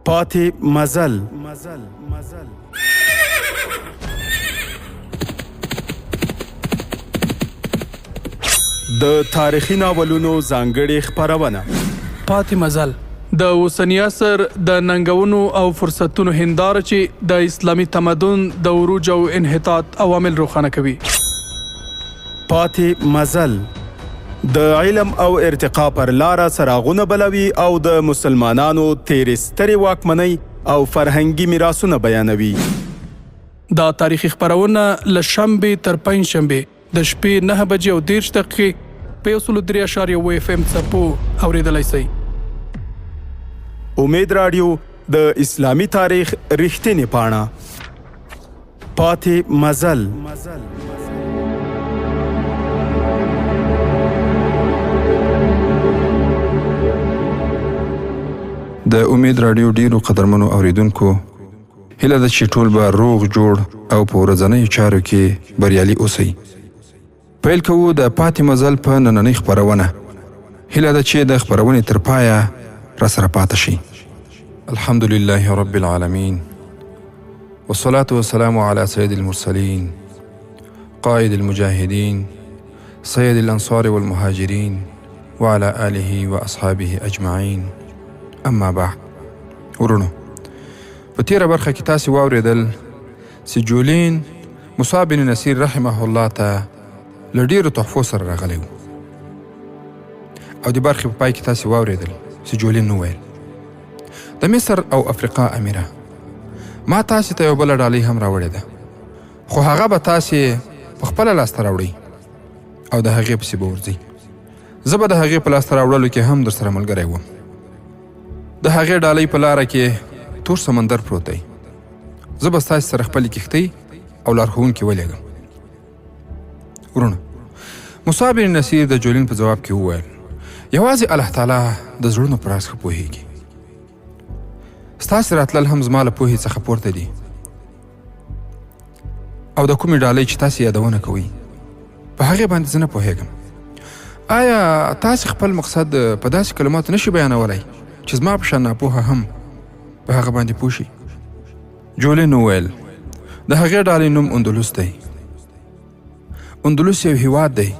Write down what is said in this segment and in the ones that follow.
پاتې مزل. د تاریخي ناولونو ځانګړې خپرونه. پاتې مزل د اوسني عصر د ننګونو او فرصتونو هنداره چې د اسلامي تمدن د عروج او انحطاط عوامل روښانه کوي. پاتې مزل د علم او ارتقا پر لاره څراغونه بلوي او د مسلمانانو تیرې سترې واکمنۍ او فرهنګي میراثونه بیانوي. دا تاریخي خپرونه له شنبې تر پنجشنبې د شپې 9:30 په 103.7 FM څپو اورېدلی شئ. امید رادیو د اسلامي تاریخ رښتینې پاڼه. پاتې مزل. د امید رادیو ډیرو قدرمنو اوریدونکو هیله ده چې ټول به روغ جوړ او په ورځنیو چارو کې بریالي اوسئ. پیل کوو د پاتې مزل په نننۍ خپرونه. هیله ده چې د خپرونې تر پایه راسره پاتې شي. الحمدلله رب العالمین والصلاة والسلام على سید المرسلین قائد المجاهدین سید الانصار والمهاجرین وعلى آله واصحابه اجمعین. اما بعد ورونو، په تیره برخه کې تاسې واورېدل چې جولین مصعب بن نصیر رحمه الله ته له ډېرو تحفو سره راغلی و، او د برخې په پای کې تاسې واورېدل چې جولین وویل د مصر او افریقا امیره، ما تاسې ته یو بله ډالۍ هم راوړې ده، خو هغه به تاسې په خپله لاسته راوړئ او د هغې پسې به ورځئ. زه به د هغې په لاسته راوړلو کې هم در سره ملګری وم. د هغې ډالۍ په لاره کې تور سمندر پروت دی. زه به ستاسې سره خپلې کښتۍ او لارښوونکي ولېږم. ورونو، مصعب بن نصیر د جولین په ځواب کې وویل یوازې الله تعالی د زړونو په راز ښه پوهېږي. ستاسې راتلل هم زما له پوهې څخه پورته دي، او د کومې ډالۍ چې تاسې یادونه کوئ په هغې باندې زه نه پوهېږم. آیا تاسې خپل مقصد په داسې کلماتو نشي بیانولی چې زما په شان ناپوهه هم په هغه باندې پوه شي؟ جولین وویل د هغې ډالۍ نوم اندلس دی. اندلس یو هیواد دی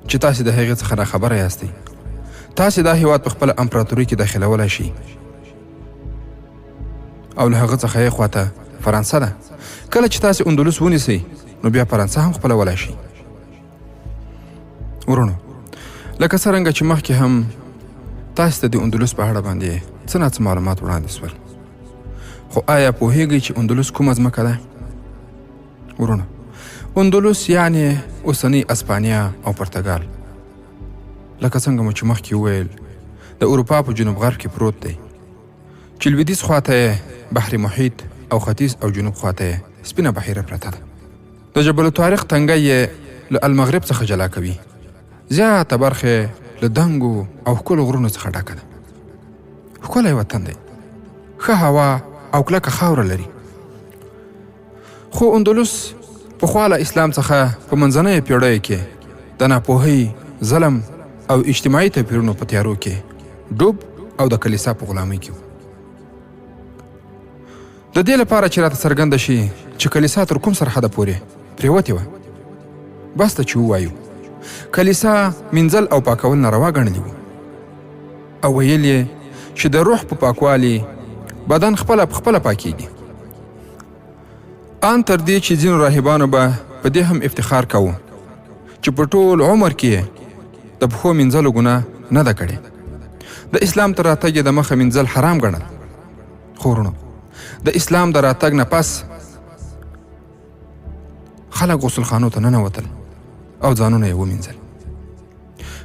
چې تاسې د هغې څخه راخبره یاستئ. تاسې دا هیواد په خپله امپراتورۍ کې داخلولی شئ، او له هغه څخه یې خواته فرانسه ده. کله چې تاسې اندلس ونیسئ نو بیا فرانسه هم خپلولی شئ. ورونو، لکه څرنګه چې مخکې هم تاسې ته د اندلس په اړه باندې څه ناڅه معلومات وړاندې سول، خو آیا پوهېږئ چې اندلس کومه ځمکه ده؟ ورونو، اندلس یعنې اوسنۍ اسپانیا او پرتګال. لکه څنګه مو چې مخکې وویل د اروپا په جنوب غرب کې پروت دی، چې لویدیځ خواته یې بحر محیط او ختیځ او جنوب خواته یې سپینه بحیره پرته ده. د جبل طارق تنګی یې له المغرب څخه جلا کوي. زیاته برخه له دنګو او ښکلو غرونو څخه ډکه ده. ښکلی وطن دی، ښه هوا او کلکه خاوره لري. خو اندلس پخوا له اسلام څخه په منځنیو پیړیو کې د ناپوهۍ، ظلم او اجتماعي توپیرونو په تیارو کې ډوب او د کلیسا په غلامۍ کې و. د دې لپاره چې راته څرګنده شي چې کلیسا تر کوم سرحده پورې پرېوتې وه، بس ته چې ووایو کلیسا مینځل او پاکول ناروا ګڼلي وو، او ویل یې چې د روح په پاکوالي بدن خپله په خپله پاکیږي. ان تر دې چې ځینو راهبانو به په دې هم افتخار کوو چې په ټول عمر کې د پښو مینځلو ګناه نه ده کړې. د اسلام تر راتګ یې د مخه مینځل حرام ګڼل. خو ورونو، د اسلام د راتګ نه پس خلک غسلخانو ته ننوتل او ځانونه یې ومینځل.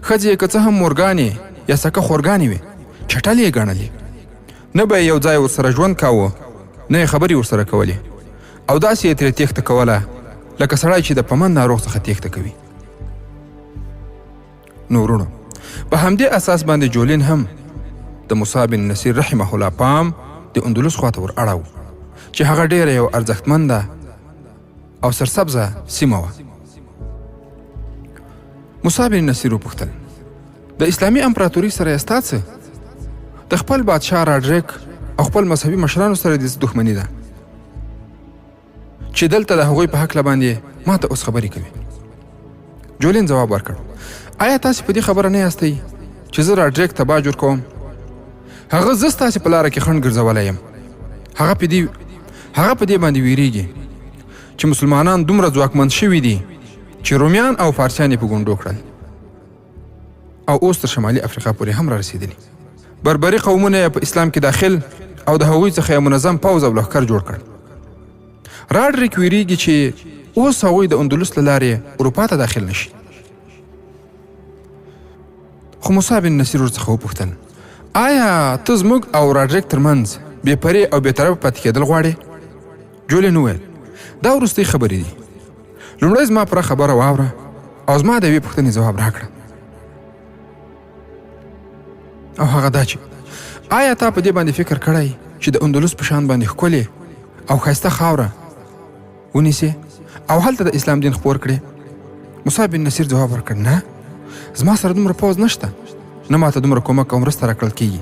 ښځې یې که څه هم مورګانې یا سکه خورګانې وې، چټل یې ګڼلې. نه به یې یو ځای ورسره ژوند کاوه، نه یې خبرې ورسره کولې، او داسې یې ترې تېښته کوله لکه سړی چې د پمن ناروغ څخه تېښته کوي. نو ورونو، په همدې اساس باندې جولین هم د مصعب بن نصیر رحمه الله پام د اندلس خواته ور اړاو چې هغه ډیره یو ارزښتمنده او سرسبزه سیمه وه. مصعب بن نصیر وپوښتل د اسلامي امپراتورۍ سره یې ستا څه؟ د خپل بادشاه راډریک او خپل مذهبي مشرانو سره د دښمني ده چې دلته د هغوی په هکله باندې ما ته اوس خبرې کوي. جولین ځواب ورکړ: آیا تاسې په دې خبره نه یاستئ چې زه راډریک تباه جوړ کوم؟ هغه زه ستاسې په لاره کې خنډ ګرځولی یم. هغه په دې باندې ویریږي چې مسلمانان دومره ځواکمن شوي دي چې رومیان او فارسیان یې په ګونډو کړل او اوس تر شمالي افریقا پورې هم را رسېدلي. بربري قومونه یې په اسلام کې داخل او د هغوی څخه یو منظم پوځ او لښکر جوړ کړ. راډریک ویریږي چې اوس هغوی د اندلس له لارې اروپا ته داخل نشي. خو موسی بن نصیر ورڅخه وپوښتل: آیا ته زموږ او راډریک ترمنځ بې پرې او بې طرفه پاتې کېدل غواړې؟ جولین وویل: دا وروستۍ خبرې دي. لومړی زما پوره خبره واوره او زما د یوې پوښتنې ځواب راکړه، او هغه دا چې آیا تا په دې باندې فکر کړی چې د اندلس په شان باندې ښکلې او ښایسته خاوره ونیسې او هلته د اسلام دین خپور کړې؟ موسی بن نصیر ځواب ورکړ: نه، زما سره دومره پوځ نشته، نه ماته دومره کومک او مرسته راکړل کېږي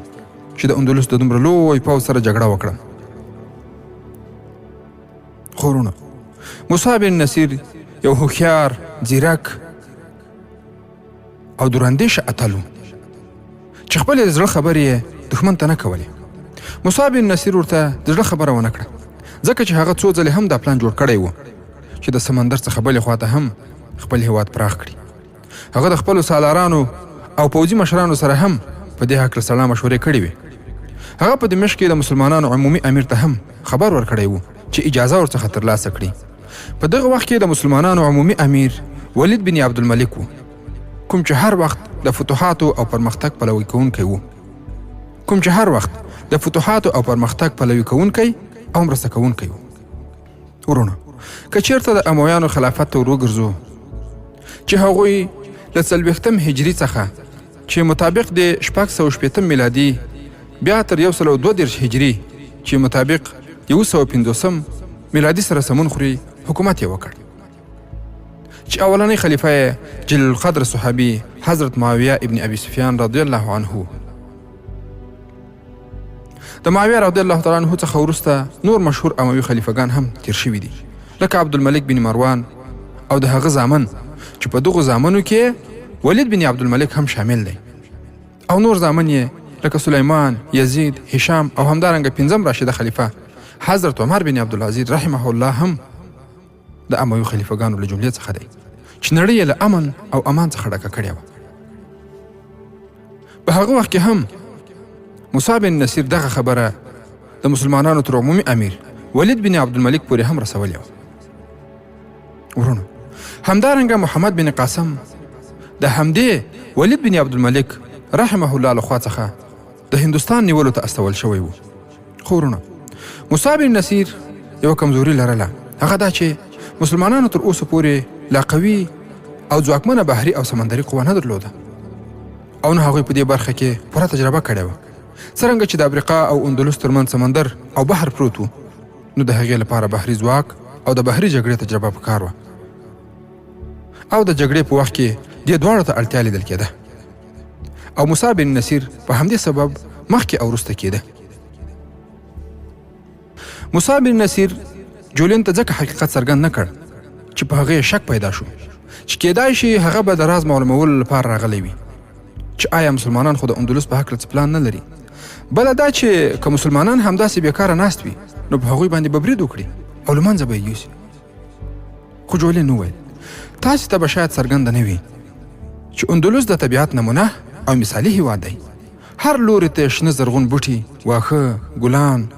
چې د اندلس د دومره لوی پوځ سره جګړه وکړم. خو وروڼه، موسی بن نصیر یو هوښیار، ځیرک او دوراندیشه اتل و چې خپلې د زړه خبرې یې دښمن ته نه کولې. موسی بن نصیر ورته د زړه خبره ونه کړه، ځکه چې هغه څو ځلې هم دا پلان جوړ کړی و چې د سمندر څخه بلې خواته هم خپل هېواد پراخ کړي. هغه د خپلو سالارانو او پوځي مشرانو سره هم په دې هکله سلا مشورې کړې وې. هغه په دمشق کې د مسلمانانو عمومي امیر ته هم خبر ورکړی و چې اجازه ورڅخه ترلاسه کړي. په دغه وخت کې د مسلمانانو عمومي امیر ولید بن عبدالملک و، کوم چې هر وخت د فتوحاتو او پرمختګ پلوي کوونکی او مرسته کوونکی و. ورونه، که چېرته د امویانو خلافت ته ور وګرځو چې هغوی له 40 هجري څخه چې مطابق د 660 میلادي بیا تر 132 هجري چې مطابق 150 میلادي سره سمون خوري حکومت یې وکړ، چې اولنی خلیفه یې جلیل القدر صحابي حضرت معاویه ابن ابي سفیان رضی الله عنه. د معاویه رضی الله تعالی عنه څخه وروسته نور مشهور اموي خلیفګان هم تیر شوي دي، لکه عبدالملک بن مروان او د هغه زامن چې په دغو زامنو کې ولید بن عبدالملک هم شامل دی، او نور زامن یې لکه سلیمان، یزید، هشام او همدارنګه 5م راشده خلیفه حضرت عمر بن عبدالعزیز رحمه الله هم د اموي خلیفګانو له جملې څخه دی چې نړۍ یې له امن او امان څخه ډکه کړې وه. په هغه وخت کې هم موسی بن نصیر دغه خبره د مسلمانانو تر عمومي امیر ولید بن عبدالملک پورې هم رسولې وه. ورونو، همدارنګه محمد بن قاسم د همدې ولید بن عبدالملک رحمه الله له خوا څخه د هندوستان نیولو ته استول شوی و. خو ورونو، موسی بن نصیر یوه کمزوري لرله، هغه دا چې مسلمانانو تر اوسه پورې لا قوي او ځواکمنه بحري او سمندري قوه نه درلوده، او نه هغوی په دې برخه کې پوره تجربه کړې وه. څرنګه چې د افریقا او اندلس ترمنځ سمندر او بحر پروت و، نو د هغې لپاره بحري ځواک او د بحري جګړې تجربه پکار وه، او د جګړې په وخت کې دې دواړو ته اړتیا لیدل کېده، او موسی بن نصیر په همدې سبب مخکې او وروسته کېده. موسی بن نصیر جولین ته ځکه حقیقت څرګند نه کړ چې په هغې شک پیدا شو چې کېدای شي هغه به د راز معلومولو لپاره راغلی وي چې آیا مسلمانان خو د اندلس په هکله څه پلان نه لري. بله دا چې که مسلمانان همداسې بېکاره ناست وي نو په هغوی باندې به برید وکړي او له منځه به یې یوسي. خو جولین وویل: تاسې ته به شاید څرګنده نه وي چې اندلس د طبیعت نمونه او مثالي هېواد دی. هر لوري ته شنه زرغون بوټي، واښه، ګلان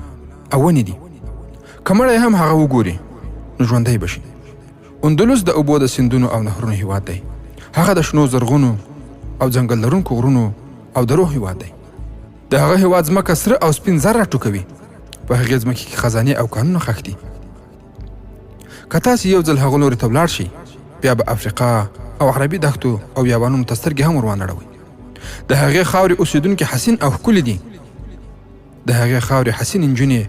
او ونې دي. که مړی هم هغه وګوري نو ژوندی به شي. اندلس د اوبو د سیندونو او نهرونو هېواد دی. هغه د شنو زرغونو او ځنګل لرونکو غرونو او درو هېواد دی. د هغه هېواد ځمکه سره او سپین زر راټوکوي. په هغې ځمکې کې خزانې او کانونه ښخ دي. که تاسې یو ځل هغه لوري ته ولاړ شئ، بیا به افریقا او عربي دښتو او بیابانونو ته سترګې هم ور وانړوئ. د هغې خاورې اوسېدونکي حسین او ښکلي دي. د هغې خاورې حسین نجونې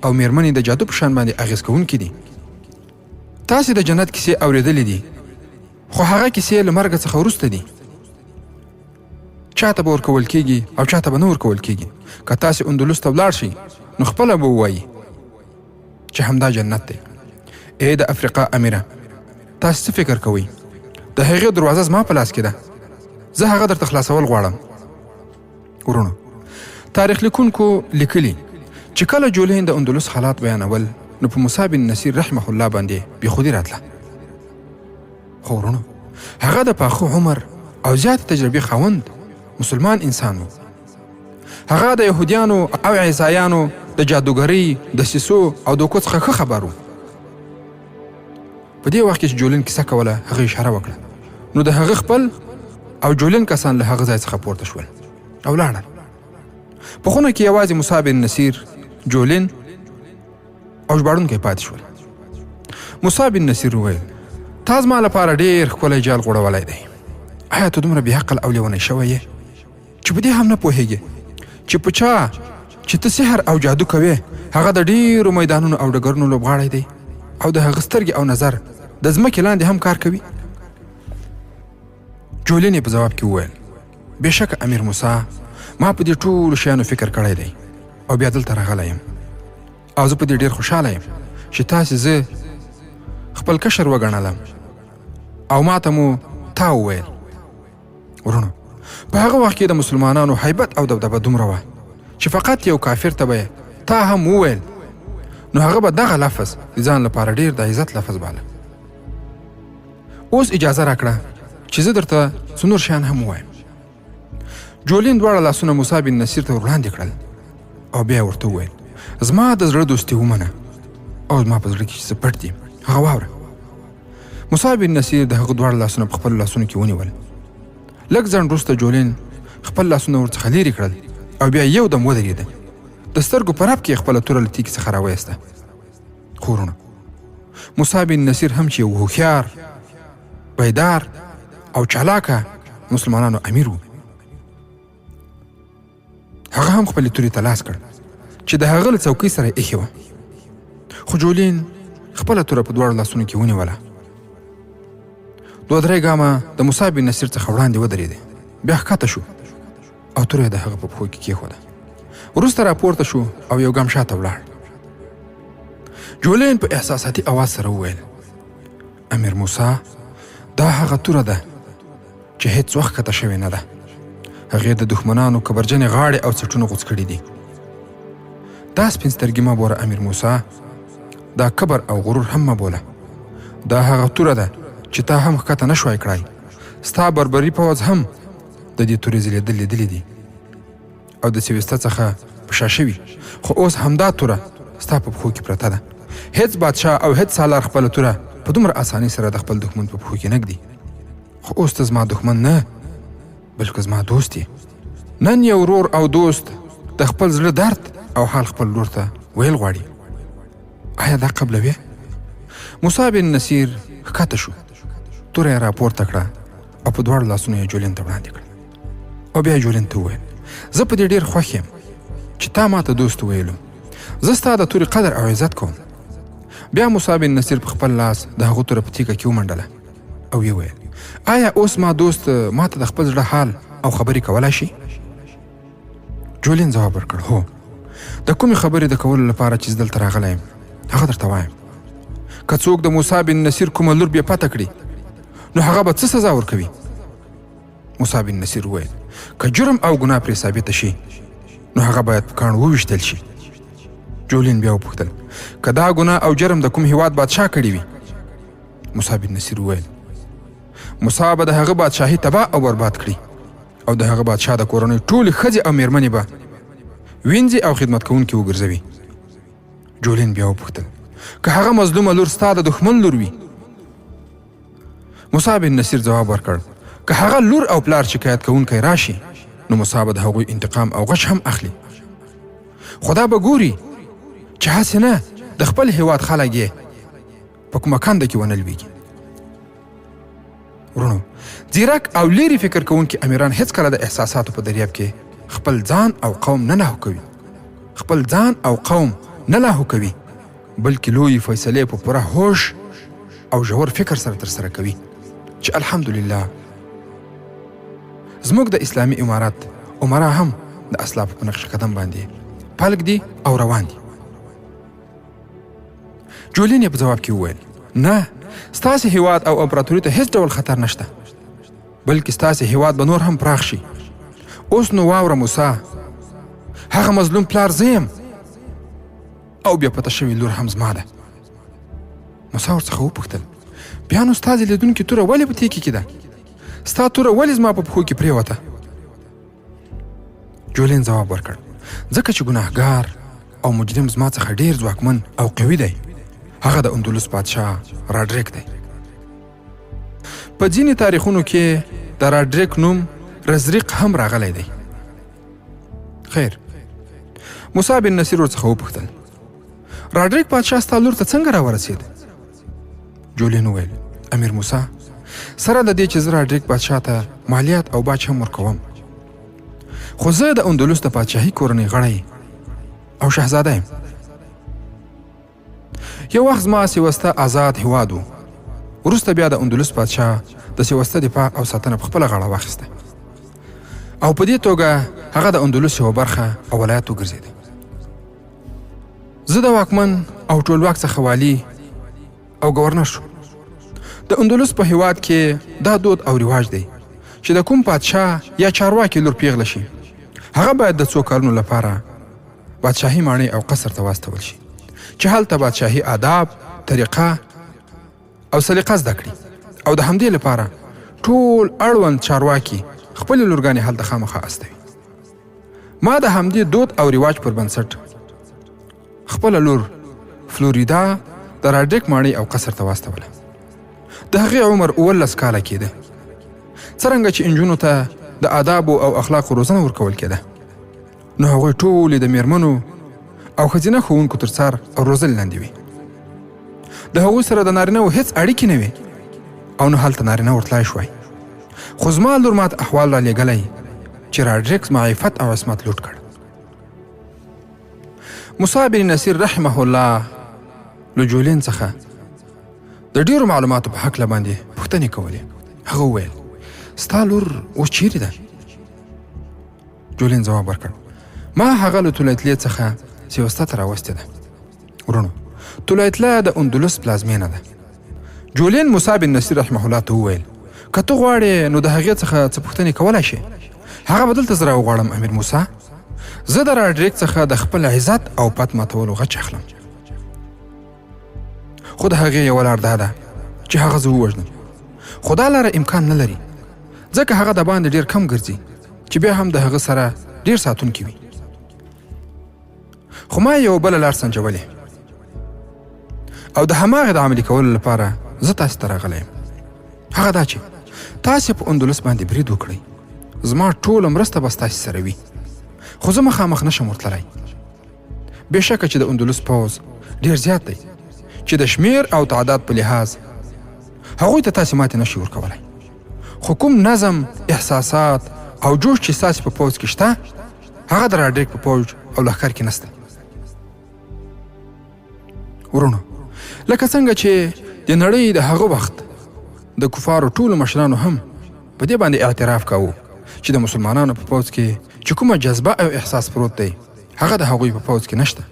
او میرمنې د جادو په شان باندې اغېز کوونکي دي. تاسې د جنت کیسې اورېدلې دي، خو هغه کیسې له مرګ څخه وروسته دي. چاته به ورکول کېږي او چاته به نه ورکول کېږي. که تاسې اندلس ته ولاړ شئ نو خپله به ووایي چې همدا جنت دی. ای د افریقا امیره، تاسو څه فکر کوئ؟ د هغې دروازه زما په لاس کې ده، زه هغه درته خلاصول غواړم. ورونو، تاریخ لیکونکو لیکلي چې کله جولین د اندلس حالات بیانول نو په موسی بن نصیر رحمه الله باندې بېخودي راتله. خو ورونو، هغه د پاخه عمر او زیات تجربې خاوند مسلمان انسان و. هغه د یهودیانو او عیسایانو د جادوګرۍ، دسیسو او دوکو څخه ښه خبر و. په دې وخت کې چې جولین کیسه کوله، هغه اشاره وکړه، نو د هغه خپل او جولین کسان له هغه ځای څخه پورته شول او لاړل. په خونه کې یوازې موسی بن نصیر، جولین او ژباړونکی پاتې شول. موسی بن نصیر وویل: تا زما لپاره ډېر ښکلی جال غوړولی دی. آیا ته دومره بېعقل او لیونی شوی یې چې په دې هم نه پوهېږې چې په چا چې ته سحر او جادو کوې هغه د ډېرو میدانونو او ډګرونو لوبغاړی دی او د هغه سترګې او نظر د ځمکې لاندې هم کار کوي؟ جولین یې په ځواب کې وویل: بېشکه امیر موسی، ما په دې ټولو شیانو فکر کړی دی او بیا دلته راغلی یم او زه په دې ډېر خوشحاله یم چې تاسې زه خپل کشر وګڼلم او ما ته مو تا وویل. ورونو، په هغه وخت کې د مسلمانانو هیبت او دبدبه دومره وه چې فقط یو کافر ته به تا هم وویل نو هغه به دغه لفظ د ځان لپاره ډېر د عزت لفظ باله. اوس اجازه راکړه چې زه درته څه نور شیان هم ووایم. جولین دواړه لاسونه موسی بن نصیر ته وړاندې کړل او بیا ورته وویل: زما د زړه دوستي ومنه او زما په زړه کې چې څه پټ دي هغه واوره. موسی بن نصیر د هغه دواړه لاسونه په خپلو لاسونو کې ونیول. لږ ځنډ وروسته جولین خپل لاسونه ورڅخه لیرې کړل او بیا یو دم ودرېده. د سترګو په رپ کې خپله توره له تیکې څخه راویسته. خو ورونو، موسی بن نصیر هم چې یو هوښیار، بیدار او چالاکه مسلمانانو امیر و، هغه هم خپلې تورې ته لاس کړ چې د هغه له څوکۍ سره یې ایښې وه. خو جولین خپله توره په دواړو لاسونو کې ونیوله. 2-3 ګامه د موسی بن نصیر څخه وړاندې ودرېدې، بیا ښکته شو او توره یې د هغه په پښو کې کېښوده. وروسته راپورته شو او یو ګام شاته ولاړ. جولین په احساساتي اواز سره وویل: امیر موسی، دا هغه توره ده چې هیڅ وخت ښکته شوې نه ده. هغې د دښمنانو کبرجنې غاړې او څټونه غوڅ کړي دي. دا سپین سترګي مه بوله امیر موسی، دا کبر او غرور هم مه بوله. دا هغه توره ده چې تا هم ښکته نه شوی کړی. ستا بربري پوځ هم د دې تورې ځلېدل لیدلي دي او د سویسته څخه په شا شوي، خو اوس همدا توره ستا په پښو کې پرته ده. هیڅ بادشاه او هیڅ سالار خپله توره په دومره اسانۍ سره د خپل دښمن په پښو کې نه ږدي. خو اوس ته زما دښمن نه بلکې زما دوست یې. نن یو ورور او دوست د خپل زړه درد او حال خپل لور ته ویل غواړي. آیا دا قبلوې؟ موسی بن نصیر ښکته شو، توره یې راپورته کړه او په دواړو لاسونو یې جولین ته وړاندې کړه او بیا جولین ته وویل: زه په دې ډېر خوښ یم چې تا ما ته دوست وویلو. زه ستا د تورې قدر او عزت کوم. بیا موسی بن نصیر په خپل لاس د هغه توره په تیکه کې ومنډله او ویې ویل: آیا اوس ما دوست ما ته د خپل زړه حال او خبرې کولی شي؟ جولین ځواب ورکړ: هو، د کومې خبرې د کولو لپاره چې زه دلته راغلی یم هغه درته وایم. که څوک د موسی بن نصیر کومه لور بې پته کړي نو هغه به څه سزا ورکوي؟ موسی بن نصیر وویل: که جرم او ګناه پرې ثابته شي نو هغه باید په کاڼو وویشتل شي. جولین بیا وپوښتل: که دا ګناه او جرم د کوم هیواد بادشاه کړي وي؟ موسی بن نصیر وویل: موسی به د هغه بادشاهي تباه او برباد کړي او د هغه بادشاه د کورنۍ ټولې ښځې او میرمنې به وینځي او خدمت کوونکي وګرځوي. جولین بیا وپوښتل: که هغه مظلومه لور ستا د دښمن لور وي؟ موسی بن نصیر ځواب ورکړ: که هغه لور او پلار شکایت کوونکی راشي نو موسی به د هغوی انتقام او غش هم اخلي. خدا به ګوري چې هسې نه د خپل هیواد خلک یې په کومه کنده کې ونه لویږي. ورونو، ځیرک او لیرې فکر کوونکي امیران هیڅکله د احساساتو په دریاب کې خپل ځان او قوم نه لاهو کوي. خپل ځان او قوم نه لاهو کوي بلکې لوی فیصلې په پوره هوش او ژور فکر سره ترسره کوي چې الحمدلله زموږ د اسلامي امارات عمرا هم د اسلافو په نقش قدم باندې پلک دي او روان دي. جولین یې په ځواب کې وویل نه، ستاسې هیواد او امپراتوري ته هیڅ ډول خطر نشته، بلکې ستاسې هیواد به نور هم پراخ شي. اوس نو واوره موسی، هغه مظلوم پلار زه یم او بیا پته شوې لور هم زما ده. موسی ورڅخه وپوښتل بیا نو ستا ځلېدونکې توره ولې په تیکې کې ده؟ ستا توره ولې زما په پښو کې پرېوته؟ جولین ځواب ورکړ ځکه چې ګناهګار او مجرم زما څخه ډېر ځواکمن او قوي دی. هغه د اندلس بادشاه راډریک دی. په ځینې تاریخونو کې د راډریک نوم رزریق هم راغلی دی. خیر، موسی بن نصیر ورڅخه وپوښتل راډریک بادشاه ستا لور ته څنګه راورسېد؟ جولین وویل امیر موسی، سره د دې چې زه راډریک بادشاه ته مالیات او باج هم ورکوم، خو زه د اندلس د پادشاهي کورنۍ غړی او شهزاده یم. یو وخت زما سیوسته آزاد هیواد و، وروسته بیا د اندلس بادشاه د سیوسته دفاع او ساتنه په خپله غاړه واخیسته او په دې توګه هغه د اندلس یوه برخه او ولایت وګرځېده. زه د واکمن او ټولواک څخه والي او گورنر شو. د اندلس په هیواد کې دا دود او رواج دی چې د کوم پادشاه یا چارواکي لور پیغله شي، هغه باید د څو کالونو لپاره بادشاهي ماڼۍ او قصر ته واستول شي چې هلته بادشاهي آداب، طریقه او سلیقه زده کړي او د همدې لپاره ټول اړوند چارواکي خپلې لورګانې هلته خامخا استوي. ما د همدې دود او رواج پر بنسټ خپله لور فلوریدا د راډریک ماڼۍ او قصر ته واستوله. د هغې عمر 19 کاله کېده. څرنګه چې انجونو ته د آدابو او اخلاقو روزنه ورکول کېده، نو هغوی ټولې د میرمنو او ښځینه ښوونکو تر څار او روزلې لاندې وي. د هغوی سره د نارینه‌و هېڅ اړیکې نه وي او نه هلته نارینه ورتلای شوای. خو زما لور ماته احوال را لېږلی چې راډریک زما عفت او عصمت لوټ کړ. موسی بن نصیر رحمه الله له جولین څخه د ډېرو معلوماتو په هکله باندې پوښتنې کولې. هغه وویل ستا لور اوس چیرې ده؟ جولین ځواب ورکړ ما هغه له طلایتلې څخه سیوسته ته راوستې ده. ورونو، طلایتله د اندلس پلازمینه ده. جولین موسی بن نصیر رحمه الله ته وویل که ته غواړې نو د هغې څخه څه پوښتنې کولی شې. هغه به دلته زه راوغواړم امیر موسی. زه د راډریک څخه د خپل عزت او پت ماتولو غچ اخلم، خو د هغې یوه لار دا ده چې هغه زه ووژنم، خو دا لاره امکان نه لري ځکه هغه د باندې ډېر کم ګرځي چې بیا هم د هغه سره ډېر ساتونکي وي. خو ما یو بله لار سنجولې او د هماغې د عملي کولو لپاره زه تاسې ته راغلی یم. هغه دا چې تاسې په اندلس باندې برید وکړئ. زما ټوله مرسته به ستاسې سره وي، خو زه مخامخ نشم ورتللی. بېشکه چې د اندلس پوځ ډېر زیات دی چې د شمیر او تعداد په لحاظ هغوی ته تاسې ماتې نشي ورکولی. خو کوم نظم، احساسات او جوش چې ستاسې په پوځ کې شته، هغه د راډریک په پوځ او لښکر کې نسته. ورونو، لکه څنګه چې د نړۍ د هغه وخت د کفارو ټولو مشرانو هم په دې باندې اعتراف کاوه چې د مسلمانانو په پوځ کې چې کومه جذبه او احساس پروت دی، هغه د هغوی په پوځ کې نشته.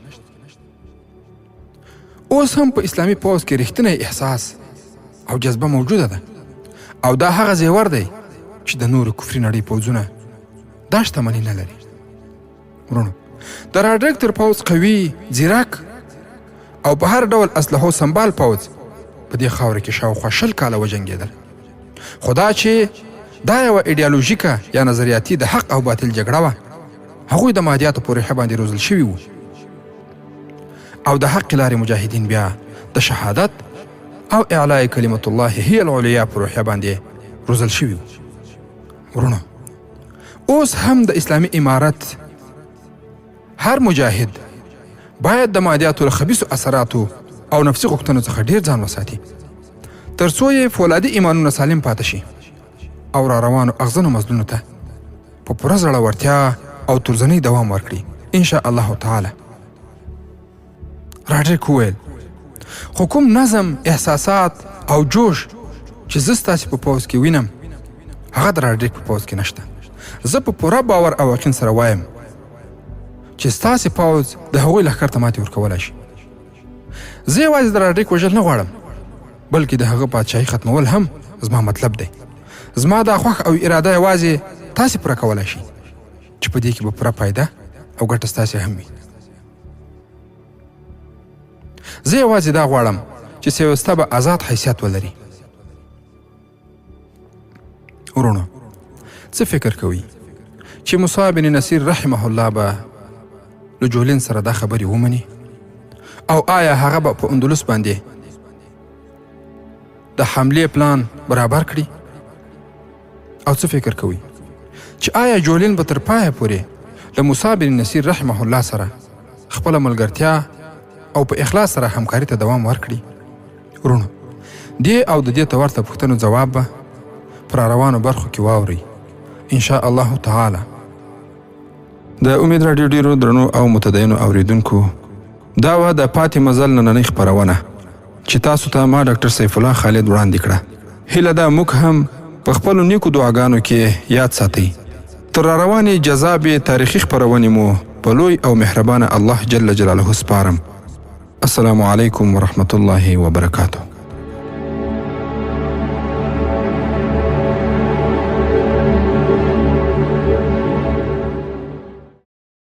اوس هم په اسلامي پوځ کې رښتینی احساس او جذبه موجوده ده او دا هغه زیور دی چې د نورو کفري نړۍ پوځونه دا شتمني نه لري. ورونو، د راډریک تر پوځ قوي، ځیرک او په هر ډول اسلحو سنبال پوځ په دې خاوره کې شاوخوا 20 کاله وجنګېدل. خو دا چې دا یوه ایډیالوژیکه یا نظریاتي د حق او باطل جګړه وه، هغوی د مادیاتو په ریښه باندې روزل شوي وو او د حق لارې مجاهدین بیا د شهادت او اعلاء کلمت الله هي العلیا په روحیه باندې روزل شوي وو. ورونو، اوس هم د اسلامي امارت هر مجاهد باید د مادیاتو له خبیثو اثراتو او نفسي غوښتنو څخه ډېر ځان وساتي تر څو یې فولادي ایمانونه سالم پاتې شي او را روانو اغزنو مزلونو ته په پوره زړورتیا او ترزنۍ دوام ورکړي ان شاء الله تعالی. راډریک وویل خو کوم نظم، احساسات او جوش چې زه ستاسې په پوځ کې وینم، هغه د راډریک په پوځ کې نشته. زه په پوره باور او یقین سره وایم چې ستاسې پوځ د هغوی لښکر ته ماتې ورکولی شي. زه یوازې د راډریک وژل نه غواړم، بلکې د هغه پادشاهي ختمول هم زما مطلب دی. زما دا خوښ او اراده یوازې تاسې پوره کولی شي چې په دې کې به پوره فایده او ګټه ستاسې هم وي. زه یوازې دا غواړم چې سیوسته به آزاد حیثیت ولري. ورونو، څه فکر کوي چې موسی بن نصیر رحمه الله به له جولین سره دا خبرې ومني؟ او آیا هغه به په اندلس باندې د حملې پلان برابر کړي؟ او څه فکر کوي چې آیا جولین به تر پایه پورې له موسی بن نصیر رحمه الله سره خپله ملګرتیا او په اخلاص سره همکاري ته دوام ورکړي؟ ورونو، دې او د دې ته ورته پوښتنو ځواب به پر روانو برخو کې واورئ ان شاء الله تعالی. د امید راډیو ډیرو درنو او متدینو اوریدونکو، دا وه د پاتې مزل نننۍ خپرونه چې تاسو ته ما ډاکټر سیف الله خالد وړاندې کړه. هیله ده موږ هم په خپلو نیکو دعاګانو کې یاد ساتئ. تر راروانې جذابې تاریخي خپرونې مو په لوی او مهربانه الله جل جلاله سپارم. السلام علیکم ورحمة الله وبرکاته.